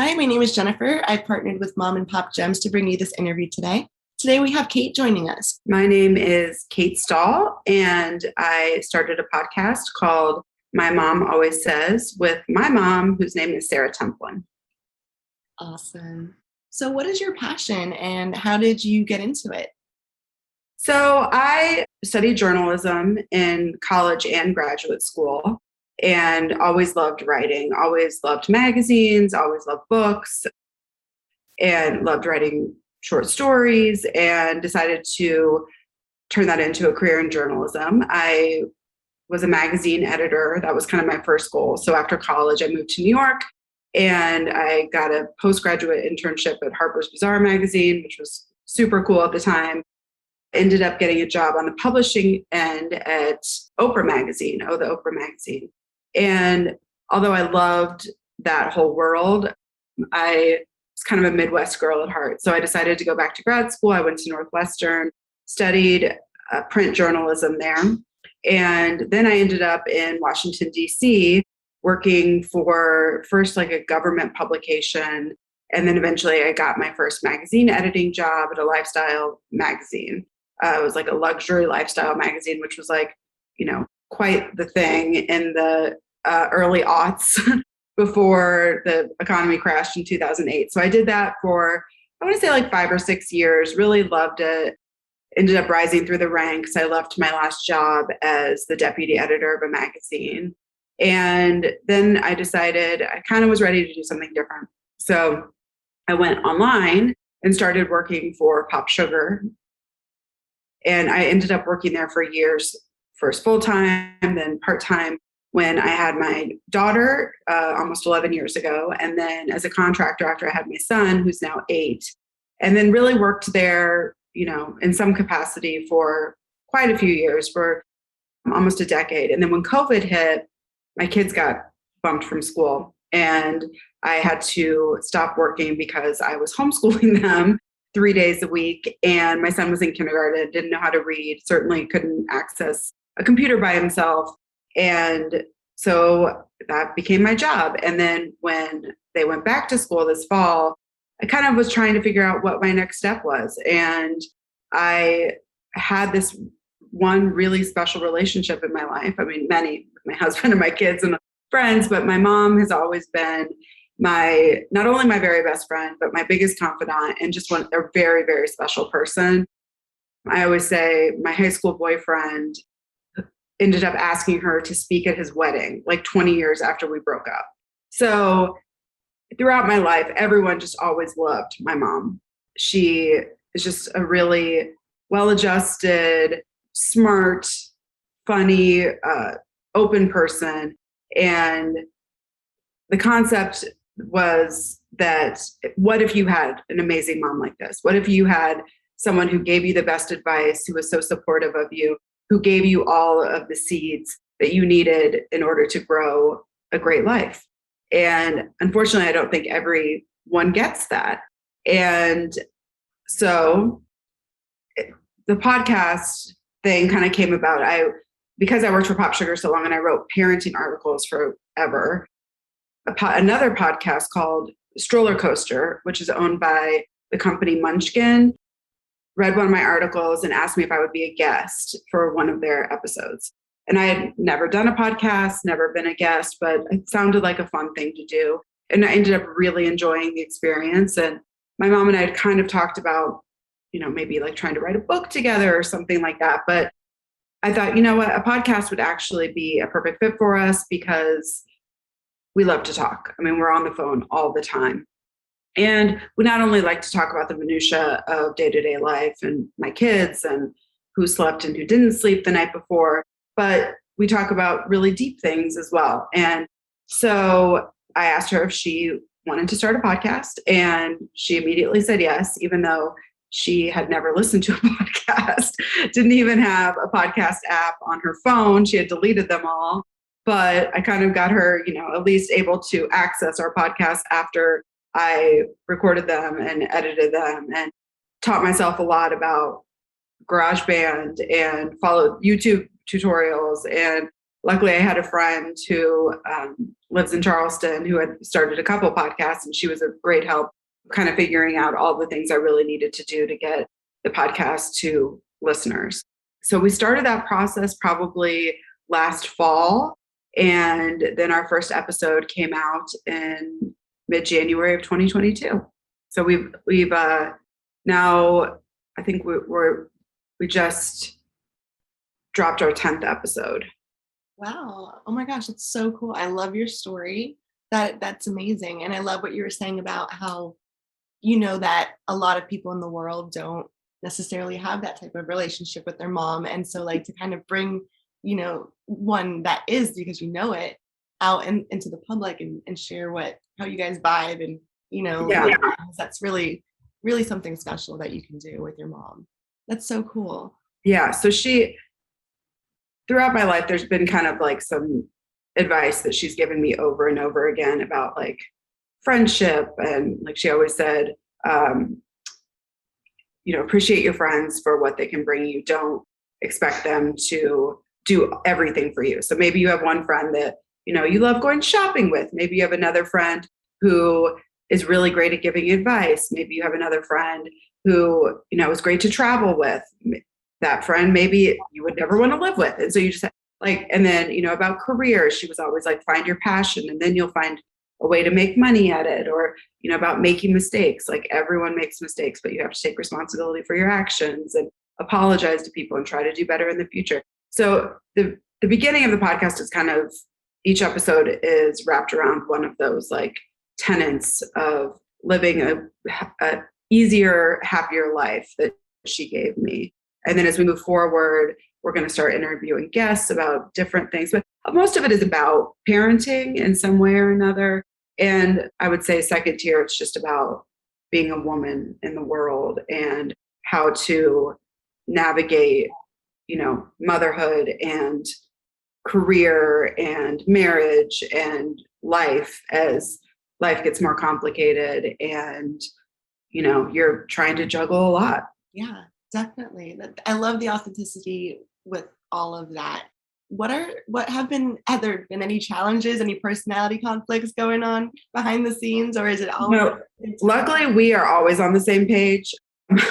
Hi, my name is Jennifer. I've partnered with Mom and Pop Gems to bring you this interview today. Today we have Kate joining us. My name is Kate Stahl, and I started a podcast called My Mom Always Says with my mom, whose name is Sarah Templin. Awesome. So what is your passion and how did you get into it? So I studied journalism in college and graduate school and always loved writing, always loved magazines, always loved books, and loved writing short stories, and decided to turn that into a career in journalism. I was a magazine editor. That was kind of my first goal. So after college, I moved to New York and I got a postgraduate internship at Harper's Bazaar magazine, which was super cool at the time. Ended up getting a job on the publishing end at Oprah magazine, the Oprah magazine. And although I loved that whole world, I was kind of a Midwest girl at heart. So I decided to go back to grad school. I went to Northwestern, studied print journalism there. And then I ended up in Washington, D.C., working for first like a government publication. And then eventually I got my first magazine editing job at a lifestyle magazine. It was like a luxury lifestyle magazine, which was like, quite the thing in the early aughts before the economy crashed in 2008. So I did that for, I want to say like 5 or 6 years, really loved it. Ended up rising through the ranks. I left my last job as the deputy editor of a magazine. And then I decided I kind of was ready to do something different. So I went online and started working for Pop Sugar. And I ended up working there for years, first full-time, then part-time when I had my daughter almost 11 years ago. And then as a contractor after I had my son, who's now 8. And then really worked there, in some capacity for quite a few years, for almost a decade. And then when COVID hit, my kids got bumped from school and I had to stop working because I was homeschooling them 3 days a week. And my son was in kindergarten, didn't know how to read, certainly couldn't access a computer by himself. And so that became my job. And then when they went back to school this fall, I kind of was trying to figure out what my next step was. And I had this one really special relationship in my life. I mean, many with my husband and my kids and friends, but my mom has always been not only my very best friend, but my biggest confidant and just a very, very special person. I always say my high school boyfriend ended up asking her to speak at his wedding, like 20 years after we broke up. So throughout my life, everyone just always loved my mom. She is just a really well-adjusted, smart, funny, open person. And the concept was that what if you had an amazing mom like this? What if you had someone who gave you the best advice, who was so supportive of you, who gave you all of the seeds that you needed in order to grow a great life? And unfortunately, I don't think everyone gets that. And so the podcast thing kind of came about. Because I worked for Pop Sugar so long and I wrote parenting articles forever, another podcast called Stroller Coaster, which is owned by the company Munchkin, read one of my articles and asked me if I would be a guest for one of their episodes. And I had never done a podcast, never been a guest, but it sounded like a fun thing to do. And I ended up really enjoying the experience. And my mom and I had kind of talked about, maybe like trying to write a book together or something like that. But I thought, what, a podcast would actually be a perfect fit for us because we love to talk. I mean, we're on the phone all the time. And we not only like to talk about the minutia of day-to-day life and my kids and who slept and who didn't sleep the night before, but we talk about really deep things as well. And so I asked her if she wanted to start a podcast, and she immediately said yes, even though she had never listened to a podcast, didn't even have a podcast app on her phone. She had deleted them all. But I kind of got her, at least able to access our podcast after I recorded them and edited them, and taught myself a lot about GarageBand and followed YouTube tutorials and luckily I had a friend who lives in Charleston who had started a couple podcasts, and she was a great help kind of figuring out all the things I really needed to do to get the podcast to listeners. So we started that process probably last fall. And then our first episode came out in mid-January of 2022. So we've now, I think we just dropped our 10th episode. Wow. Oh my gosh, that's so cool. I love your story. That's amazing. And I love what you were saying about how, that a lot of people in the world don't necessarily have that type of relationship with their mom. And so like to kind of bring, one that is because it out into the public and share how you guys vibe and, that's really, really something special that you can do with your mom. That's so cool. Yeah. So throughout my life, there's been kind of like some advice that she's given me over and over again about like friendship. And like she always said, appreciate your friends for what they can bring you. Don't expect them to do everything for you. So maybe you have one friend that, you love going shopping with. Maybe you have another friend who is really great at giving advice. Maybe you have another friend who, is great to travel with. That friend, maybe you would never want to live with. And so you just and then, about career, she was always like, find your passion and then you'll find a way to make money at it, or, about making mistakes. Like everyone makes mistakes, but you have to take responsibility for your actions and apologize to people and try to do better in the future. So the beginning of the podcast is kind of, each episode is wrapped around one of those like tenets of living a easier, happier life that she gave me. And then as we move forward, we're going to start interviewing guests about different things, but most of it is about parenting in some way or another. And I would say second tier, it's just about being a woman in the world and how to navigate, motherhood and career and marriage and life as life gets more complicated and, you're trying to juggle a lot. Yeah, definitely. I love the authenticity with all of that. Have there been any challenges, any personality conflicts going on behind the scenes, or is it always? No, luckily we are always on the same page.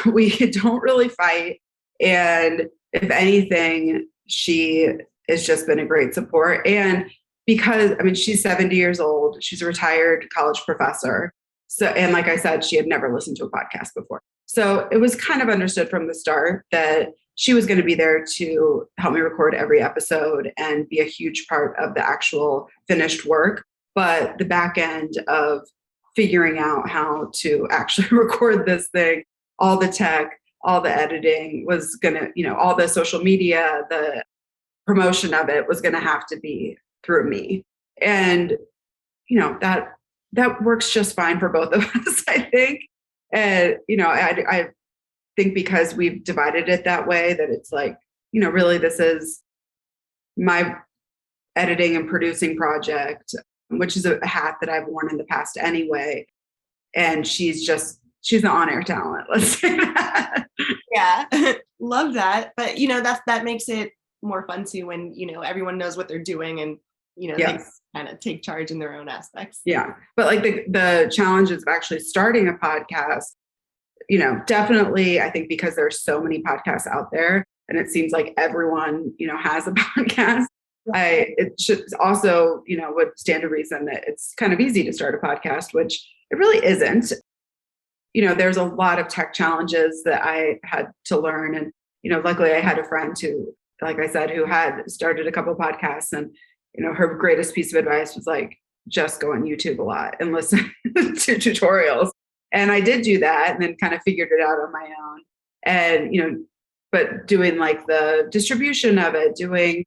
We don't really fight. And if anything, she has just been a great support. And because, she's 70 years old, she's a retired college professor. So, and like I said, she had never listened to a podcast before. So it was kind of understood from the start that she was going to be there to help me record every episode and be a huge part of the actual finished work. But the back end of figuring out how to actually record this thing, all the tech, all the editing was going to, all the social media, the promotion of it was going to have to be through me. And, that works just fine for both of us, I think. And, I think because we've divided it that way, that it's like, really this is my editing and producing project, which is a hat that I've worn in the past anyway. And she's an on-air talent. Let's say that. Yeah. Love that. But, that makes it more fun too when, everyone knows what they're doing and, yes. They kind of take charge in their own aspects. Yeah. But like the challenges of actually starting a podcast, definitely, I think because there's so many podcasts out there and it seems like everyone, has a podcast. It should also, would stand to reason that it's kind of easy to start a podcast, which it really isn't. There's a lot of tech challenges that I had to learn. And, luckily I had a friend who, like I said, who had started a couple of podcasts, and, her greatest piece of advice was like, just go on YouTube a lot and listen to tutorials. And I did do that and then kind of figured it out on my own. And, but doing like the distribution of it, doing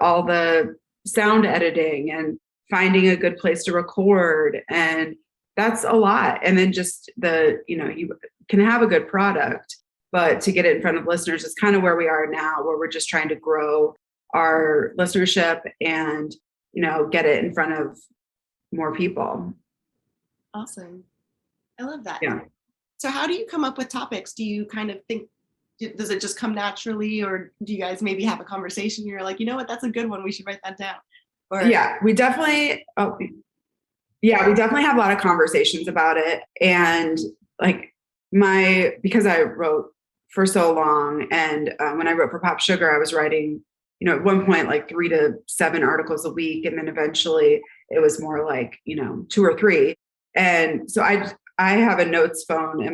all the sound editing and finding a good place to record. And that's a lot. And then just you can have a good product, but to get it in front of listeners is kind of where we are now, where we're just trying to grow our listenership and, get it in front of more people. Awesome. I love that. Yeah. So how do you come up with topics? Do you kind of think Does it just come naturally, or do you guys maybe have a conversation? You're like, you know what, that's a good one. We should write that down. Or Yeah, we definitely. Oh, yeah, we definitely have a lot of conversations about it. And like because I wrote for so long, and when I wrote for Pop Sugar, I was writing, at one point like 3 to 7 articles a week, and then eventually it was more like 2 or 3. And so I have a notes phone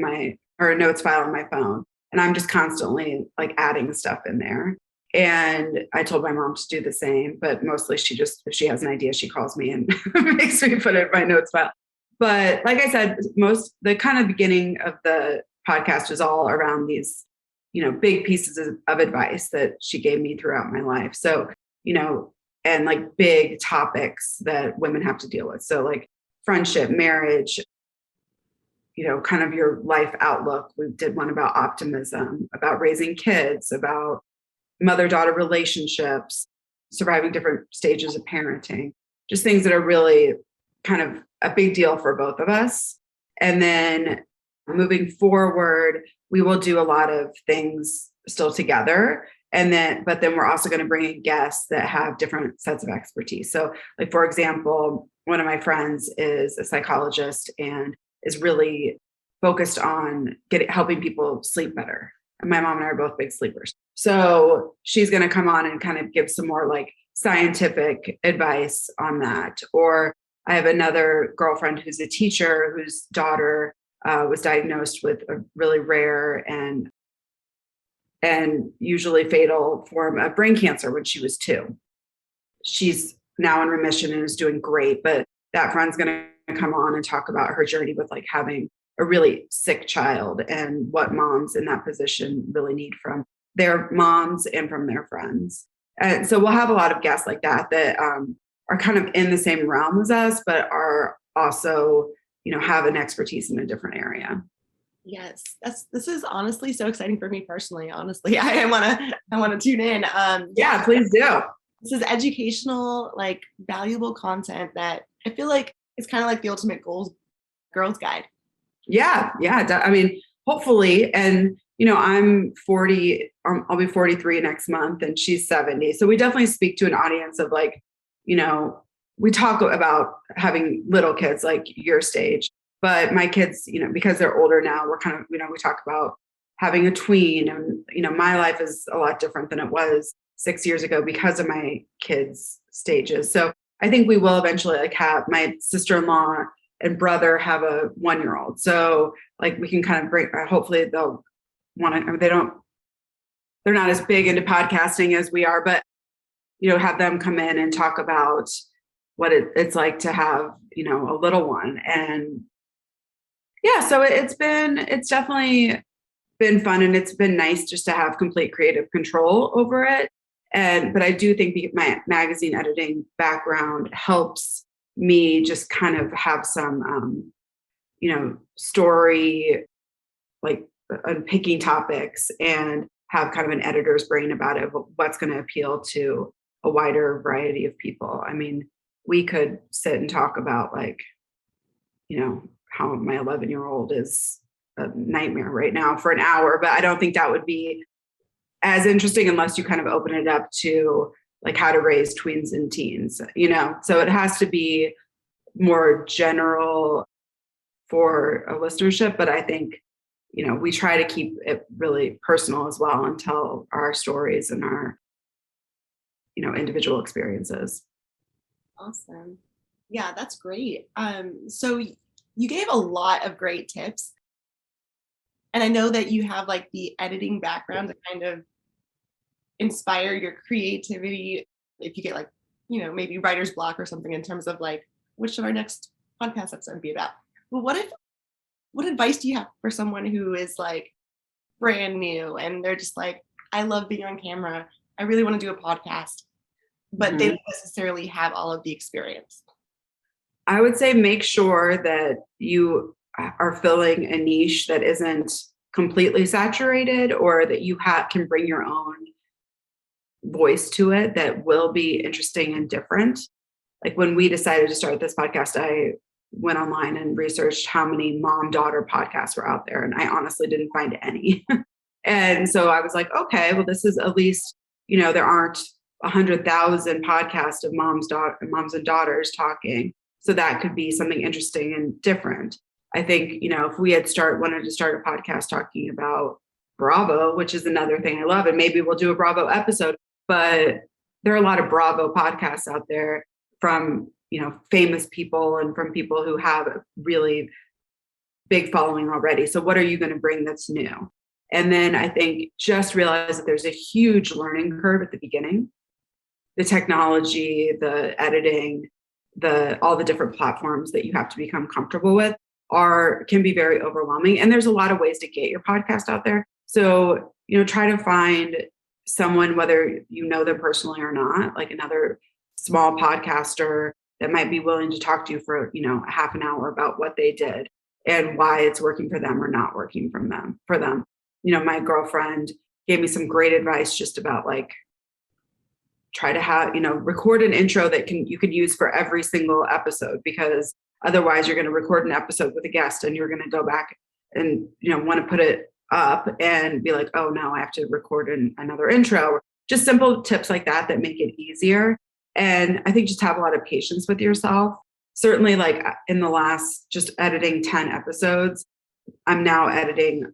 or a notes file on my phone, and I'm just constantly like adding stuff in there. And I told my mom to do the same, but mostly if she has an idea, she calls me and makes me put it in my notes file. But like I said, the kind of beginning of the podcast was all around these, big pieces of advice that she gave me throughout my life. So, and like big topics that women have to deal with. So like friendship, marriage, kind of your life outlook. We did one about optimism, about raising kids, about mother-daughter relationships, surviving different stages of parenting, just things that are really kind of a big deal for both of us. And then moving forward, we will do a lot of things still together. But then we're also going to bring in guests that have different sets of expertise. So like, for example, one of my friends is a psychologist and is really focused on helping people sleep better. And my mom and I are both big sleepers. So she's going to come on and kind of give some more like scientific advice on that. Or I have another girlfriend who's a teacher whose daughter was diagnosed with a really rare and usually fatal form of brain cancer when she was 2. She's now in remission and is doing great, but that friend's going to come on and talk about her journey with like having a really sick child and what moms in that position really need from their moms and from their friends. And so we'll have a lot of guests like that are kind of in the same realm as us, but are also, have an expertise in a different area. yes, this is honestly so exciting for me personally. Honestly, I want to tune in. Yeah, please do. This is educational, like valuable content that I feel like it's kind of like the ultimate girl's guide. Yeah. I mean, hopefully. And, I'm 40, I'll be 43 next month and she's 70. So we definitely speak to an audience of like, we talk about having little kids like your stage, but my kids, because they're older now, we're kind of, we talk about having a tween and, my life is a lot different than it was 6 years ago because of my kids' stages. So I think we will eventually like have my sister-in-law and brother have a 1-year-old. So like we can kind of bring, hopefully they'll want to, they're not as big into podcasting as we are, but, have them come in and talk about what it's like to have, a little one. And yeah, so it's definitely been fun, and it's been nice just to have complete creative control over it. But I do think my magazine editing background helps me just kind of have some, story, like picking topics and have kind of an editor's brain about it, what's going to appeal to a wider variety of people. I mean, we could sit and talk about like, how my 11-year-old is a nightmare right now for an hour, but I don't think that would be as interesting unless you kind of open it up to like how to raise tweens and teens, so it has to be more general for a listenership. But I think, we try to keep it really personal as well and tell our stories and our, individual experiences. Awesome. Yeah, that's great. So you gave a lot of great tips. And I know that you have like the editing background to kind of inspire your creativity if you get like, maybe writer's block or something in terms of like, what should our next podcast episode be about? But what advice do you have for someone who is like brand new and they're just like, I love being on camera. I really want to do a podcast, but they don't necessarily have all of the experience? I would say make sure that you are filling a niche that isn't completely saturated, or that you can bring your own voice to it that will be interesting and different. Like when we decided to start this podcast, I went online and researched how many mom-daughter podcasts were out there, and I honestly didn't find any. And so I was like, okay, well, this is at least, there aren't 100,000 podcasts of moms and daughters talking. So that could be something interesting and different. I think, if we wanted to start a podcast talking about Bravo, which is another thing I love, and maybe we'll do a Bravo episode, but there are a lot of Bravo podcasts out there from, famous people and from people who have a really big following already. So what are you going to bring that's new? And then I think just realize that there's a huge learning curve at the beginning. The technology, the editing, all the different platforms that you have to become comfortable with can be very overwhelming. And there's a lot of ways to get your podcast out there. So, try to find someone, whether you know them personally or not, like another small podcaster that might be willing to talk to you for, a half an hour about what they did and why it's working for them or not working for them. My girlfriend gave me some great advice just about like, try to have, record an intro that you could use for every single episode, because otherwise you're going to record an episode with a guest and you're going to go back and, want to put it up and be like, oh no, I have to record another intro. Just simple tips like that make it easier. And I think just have a lot of patience with yourself. Certainly, like in the last just editing 10 episodes, I'm now editing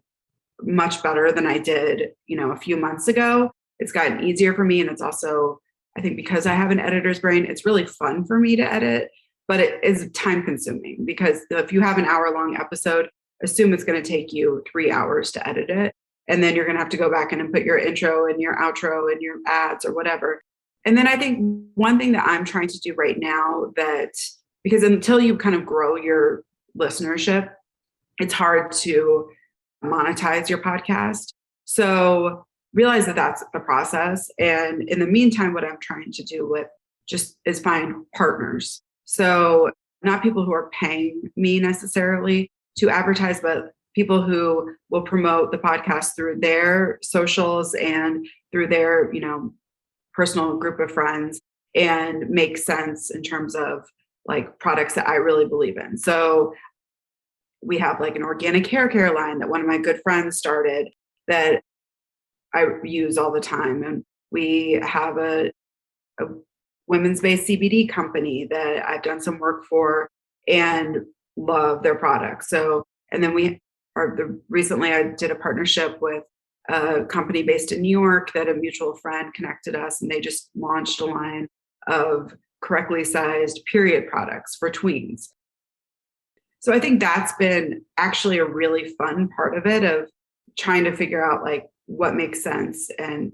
much better than I did, a few months ago. It's gotten easier for me. And it's also, I think because I have an editor's brain, it's really fun for me to edit, but it is time consuming because if you have an hour-long episode, assume it's going to take you 3 hours to edit it. And then you're going to have to go back in and put your intro and your outro and your ads or whatever. And then I think one thing that I'm trying to do right now because until you kind of grow your listenership, it's hard to monetize your podcast. So realize that that's a process. And in the meantime, what I'm trying to do is find partners. So not people who are paying me necessarily to advertise, but people who will promote the podcast through their socials and through their, personal group of friends and make sense in terms of like products that I really believe in. So we have like an organic hair care line that one of my good friends started that I use all the time. And we have a women's based CBD company that I've done some work for and love their products. So, and then recently I did a partnership with a company based in New York that a mutual friend connected us, and they just launched a line of correctly sized period products for tweens. So I think that's been actually a really fun part of it, of trying to figure out like what makes sense. And,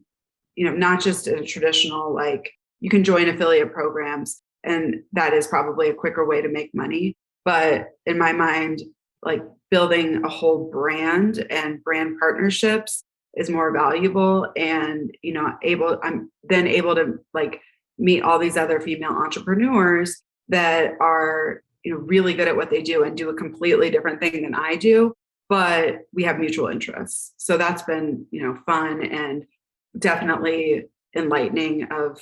not just a traditional, like you can join affiliate programs and that is probably a quicker way to make money. But in my mind, like building a whole brand and brand partnerships is more valuable. And, I'm then able to like meet all these other female entrepreneurs that are, really good at what they do and do a completely different thing than I do, but we have mutual interests. So that's been, fun and definitely enlightening of,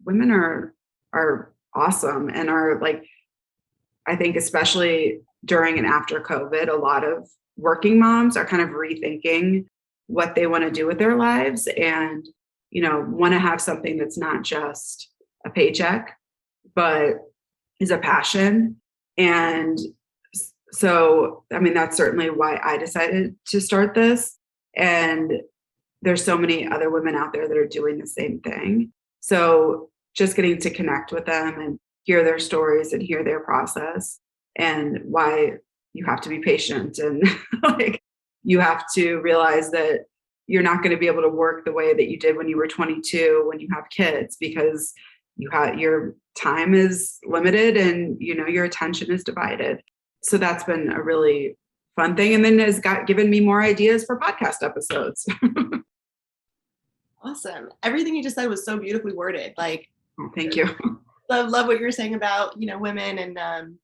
women are awesome and are like, I think especially during and after COVID, a lot of working moms are kind of rethinking what they want to do with their lives and, want to have something that's not just a paycheck, but is a passion. And so, I mean, that's certainly why I decided to start this. And there's so many other women out there that are doing the same thing. So just getting to connect with them and hear their stories and hear their process and why you have to be patient and like you have to realize that you're not going to be able to work the way that you did when you were 22 when you have kids, because your time is limited and your attention is divided. So that's been a really fun thing, and then has given me more ideas for podcast episodes. Awesome. Everything you just said was so beautifully worded. Like, oh, thank you. Love what you were saying about women and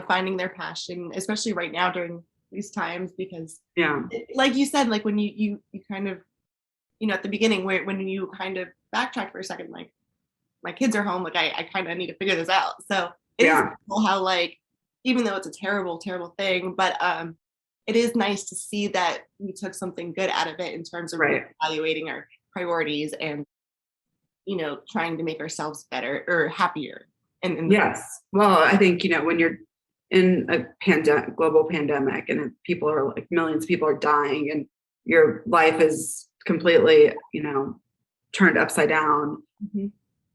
finding their passion, especially right now during these times, because like you said, like when you kind of at the beginning when you kind of backtrack for a second, like my kids are home, like I kind of need to figure this out. So it is cool how even though it's a terrible thing, but it is nice to see that we took something good out of it in terms of Right. evaluating our priorities and, trying to make ourselves better or happier. And Yes. Well, I think, when you're in a global pandemic and people are like millions of people are dying and your life is completely, turned upside down, Mhm.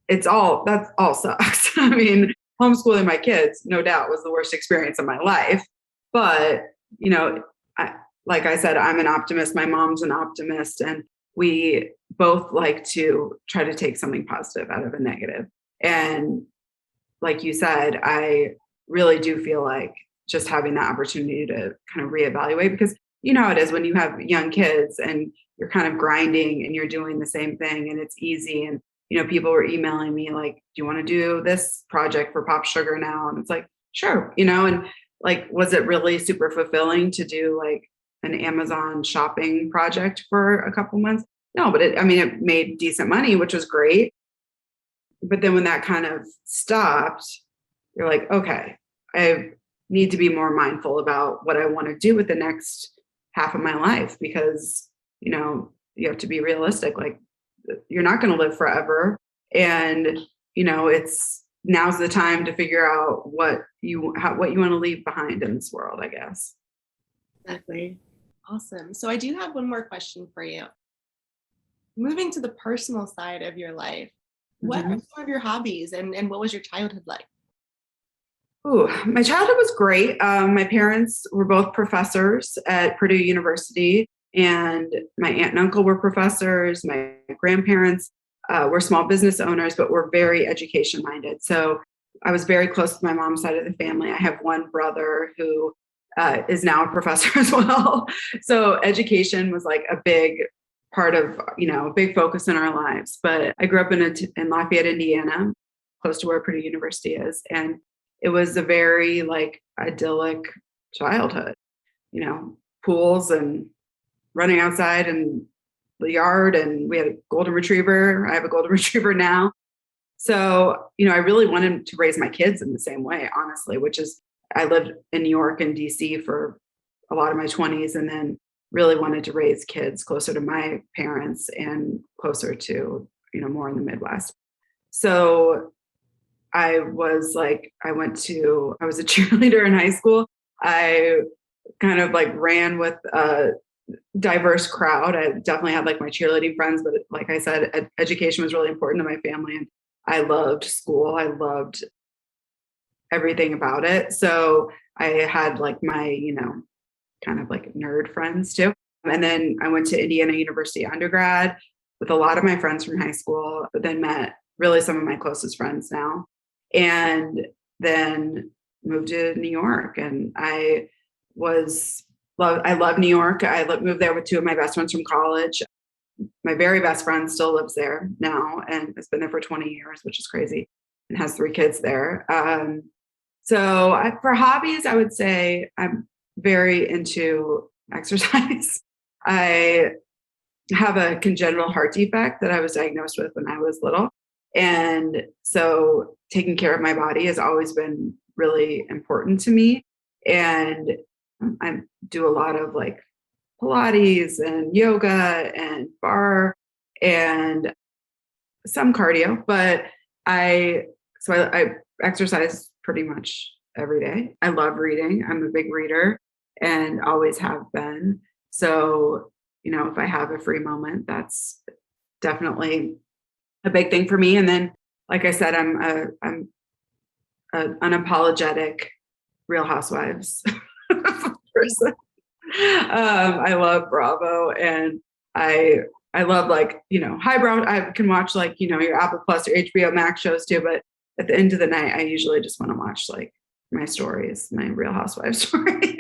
that's all sucks. I mean, homeschooling my kids, no doubt, was the worst experience of my life. But, you know, I, like I said, I'm an optimist. My mom's an optimist. And we both like to try to take something positive out of a negative. And like you said, I really do feel like just having that opportunity to kind of reevaluate because you know how it is when you have young kids and you're kind of grinding and you're doing the same thing and it's easy. And, people were emailing me like, do you want to do this project for Pop Sugar now? And it's like, sure, and like, was it really super fulfilling to do like an Amazon shopping project for a couple months? No, but it made decent money, which was great. But then when that kind of stopped, you're like, okay, I need to be more mindful about what I want to do with the next half of my life because, you have to be realistic. Like, you're not going to live forever. And, it's now's the time to figure out what you want to leave behind in this world, I guess. Exactly. Awesome. So I do have one more question for you. Moving to the personal side of your life, what are Mhm. some of your hobbies and what was your childhood like? Ooh, my childhood was great. My parents were both professors at Purdue University, and my aunt and uncle were professors. My grandparents were small business owners, but were very education minded. So I was very close to my mom's side of the family. I have one brother who is now a professor as well. So education was like a big part of, a big focus in our lives. But I grew up in Lafayette, Indiana, close to where Purdue University is. And it was a very like idyllic childhood, pools and running outside in the yard. And we had a golden retriever. I have a golden retriever now. So, I really wanted to raise my kids in the same way, honestly, which is I lived in New York and DC for a lot of my 20s and then really wanted to raise kids closer to my parents and closer to, more in the Midwest. So I was a cheerleader in high school. I kind of like ran with a diverse crowd. I definitely had like my cheerleading friends, but like I said, education was really important to my family. And I loved school. I loved everything about it. So I had like my, kind of like nerd friends too. And then I went to Indiana University undergrad with a lot of my friends from high school, but then met really some of my closest friends now. And then moved to New York. And I love New York. Moved there with two of my best friends from college. My very best friend still lives there now and has been there for 20 years, which is crazy, and has three kids there. For hobbies, I would say I'm very into exercise. I have a congenital heart defect that I was diagnosed with when I was little. And so taking care of my body has always been really important to me. And I do a lot of like Pilates and yoga and bar and some cardio, but I exercise pretty much every day. I love reading. I'm a big reader and always have been. So, if I have a free moment, that's definitely a big thing for me. And then, like I said, I'm an unapologetic Real Housewives person. I love Bravo and I I love like, highbrow. I can watch like, your Apple Plus or HBO Max shows too, but at the end of the night, I usually just want to watch like my stories, my Real Housewives stories.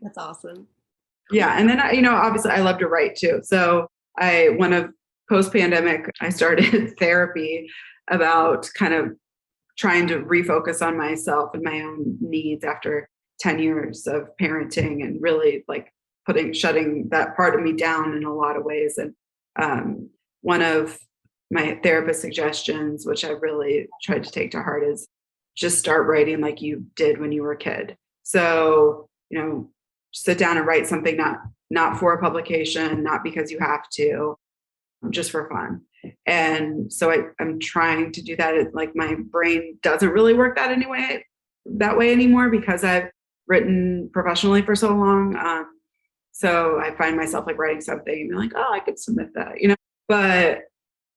That's awesome. Cool. Yeah. And then obviously I love to write too. So one of post pandemic, I started therapy about kind of trying to refocus on myself and my own needs after 10 years of parenting and really like shutting that part of me down in a lot of ways. And one of my therapist suggestions, which I really tried to take to heart, is just start writing like you did when you were a kid. So, sit down and write something, not for a publication, not because you have to, just for fun. And so I'm trying to do that. Like my brain doesn't really work that way anymore because I've written professionally for so long. So I find myself like writing something and be like, oh, I could submit that, but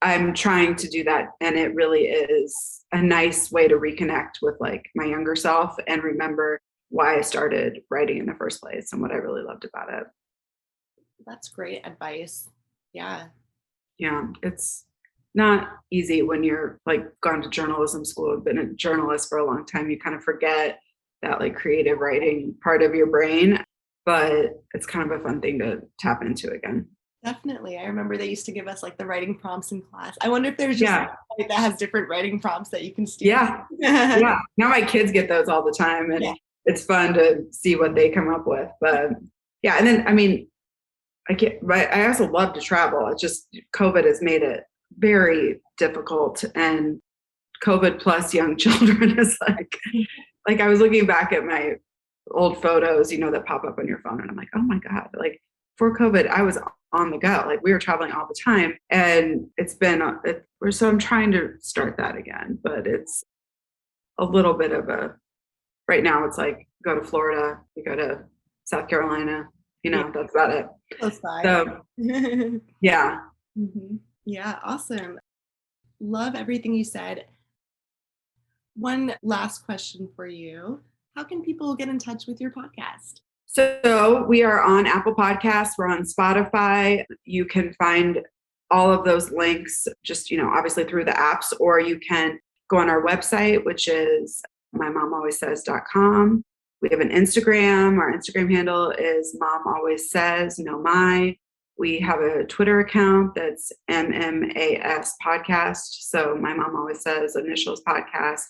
I'm trying to do that. And it really is a nice way to reconnect with like my younger self and remember why I started writing in the first place and what I really loved about it. That's great advice. Yeah. Yeah. It's not easy when you're like gone to journalism school, been a journalist for a long time. You kind of forget that like creative writing part of your brain, but it's kind of a fun thing to tap into again. Definitely. I remember they used to give us like the writing prompts in class. I wonder if there's just like that has different writing prompts that you can steal. Yeah. Yeah. Now my kids get those all the time and it's fun to see what they come up with. But yeah. And then, I mean, I also love to travel. It's just COVID has made it very difficult, and COVID plus young children is like I was looking back at my old photos, that pop up on your phone, and I'm like, oh my God, like before COVID, I was on the go. Like we were traveling all the time, and so I'm trying to start that again, but it's a little bit of right now it's like go to Florida, you go to South Carolina, that's about it. Close by. So yeah. Mm-hmm. Yeah, awesome. Love everything you said. One last question for you. How can people get in touch with your podcast? So we are on Apple Podcasts. We're on Spotify. You can find all of those links just, obviously through the apps, or you can go on our website, which is mymomalwayssays.com. We have an Instagram. Our Instagram handle is Mom Always Says, We have a Twitter account that's MMAS Podcast. So My Mom Always Says initials podcast.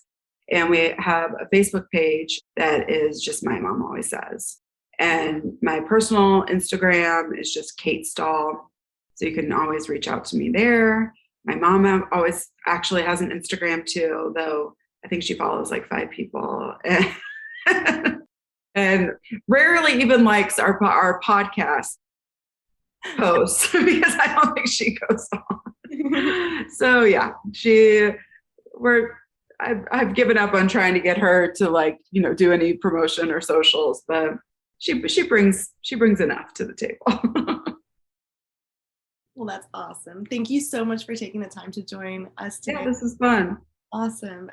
And we have a Facebook page that is just My Mom Always Says. And my personal Instagram is just Kate Stahl. So you can always reach out to me there. My mom always actually has an Instagram too, though I think she follows like 5 people. And rarely even likes our podcast posts because I don't think she goes on. So yeah, I've given up on trying to get her to like, do any promotion or socials, but she brings enough to the table. Well, that's awesome. Thank you so much for taking the time to join us today. Yeah, this is fun. Awesome.